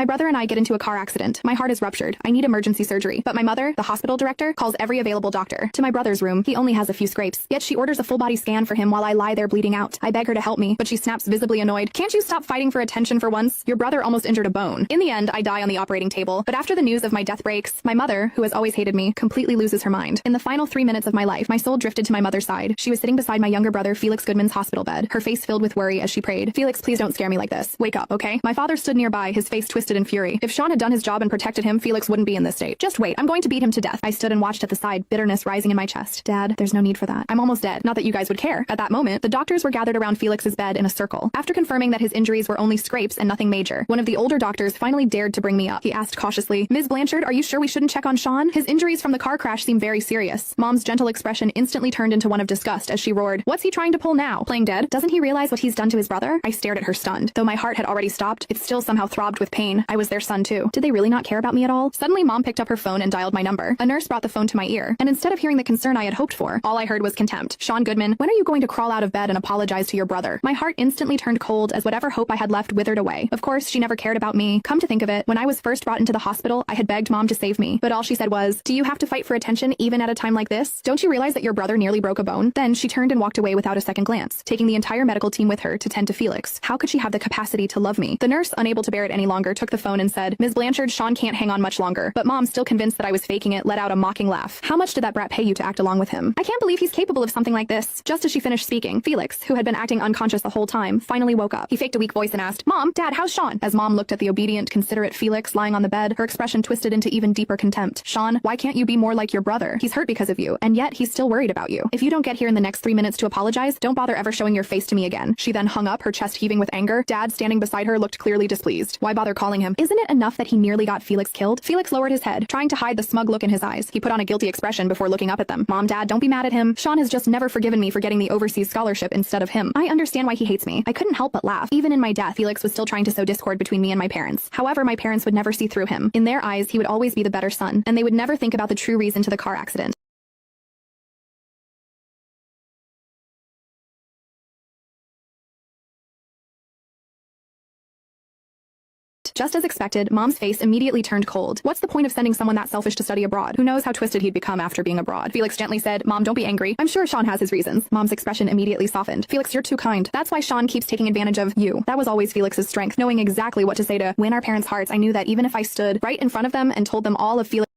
My brother and I get into a car accident. My heart is ruptured. I need emergency surgery. But my mother, the hospital director, calls every available doctor. To my brother's room, he only has a few scrapes. Yet she orders a full-body scan for him while I lie there bleeding out. I beg her to help me, but she snaps visibly annoyed. Can't you stop fighting for attention for once? Your brother almost injured a bone. In the end, I die on the operating table. But after the news of my death breaks, my mother, who has always hated me, completely loses her mind. In the final 3 minutes of my life, my soul drifted to my mother's side. She was sitting beside my younger brother Felix Goodman's hospital bed, her face filled with worry as she prayed. Felix, please don't scare me like this. Wake up, okay? My father stood nearby, his face twisted in fury. If Sean had done his job and protected him, Felix wouldn't be in this state. Just wait, I'm going to beat him to death. I stood and watched at the side, bitterness rising in my chest. Dad, there's no need for that. I'm almost dead. Not that you guys would care. At that moment, the doctors were gathered around Felix's bed in a circle. After confirming that his injuries were only scrapes and nothing major, one of the older doctors finally dared to bring me up. He asked cautiously, Ms. Blanchard, are you sure we shouldn't check on Sean? His injuries from the car crash seem very serious. Mom's gentle expression instantly turned into one of disgust as she roared, what's he trying to pull now? Playing dead? Doesn't he realize what he's done to his brother? I stared at her stunned. Though my heart had already stopped, it still somehow throbbed with pain. I was their son too. Did they really not care about me at all? Suddenly Mom picked up her phone and dialed my number. A nurse brought the phone to my ear, and instead of hearing the concern I had hoped for, all I heard was contempt. Sean Goodman, when are you going to crawl out of bed and apologize to your brother? My heart instantly turned cold as whatever hope I had left withered away. Of course, she never cared about me. Come to think of it, when I was first brought into the hospital, I had begged Mom to save me, but all she said was, do you have to fight for attention even at a time like this? Don't you realize that your brother nearly broke a bone? Then she turned and walked away without a second glance, taking the entire medical team with her to tend to Felix. How could she have the capacity to love me? The nurse, unable to bear it any longer, took the phone and said, Ms. Blanchard, Sean can't hang on much longer. But Mom, still convinced that I was faking it, let out a mocking laugh. How much did that brat pay you to act along with him? I can't believe he's capable of something like this. Just as she finished speaking, Felix, who had been acting unconscious the whole time, finally woke up. He faked a weak voice and asked, Mom, Dad, how's Sean? As Mom looked at the obedient, considerate Felix lying on the bed, her expression twisted into even deeper contempt. Sean, why can't you be more like your brother? He's hurt because of you, and yet he's still worried about you. If you don't get here in the next 3 minutes to apologize, don't bother ever showing your face to me again. She then hung up, her chest heaving with anger. Dad, standing beside her, looked clearly displeased. Why bother calling him? Isn't it enough that he nearly got Felix killed? Felix lowered his head, trying to hide the smug look in his eyes. He put on a guilty expression before looking up at them. Mom, Dad, don't be mad at him. Sean has just never forgiven me for getting the overseas scholarship instead of him. I understand why he hates me. I couldn't help but laugh. Even in my death, Felix was still trying to sow discord between me and my parents. However, my parents would never see through him. In their eyes, he would always be the better son, and they would never think about the true reason to the car accident. Just as expected, Mom's face immediately turned cold. What's the point of sending someone that selfish to study abroad? Who knows how twisted he'd become after being abroad? Felix gently said, Mom, don't be angry. I'm sure Sean has his reasons. Mom's expression immediately softened. Felix, you're too kind. That's why Sean keeps taking advantage of you. That was always Felix's strength, knowing exactly what to say to win our parents' hearts. I knew that even if I stood right in front of them and told them all of Felix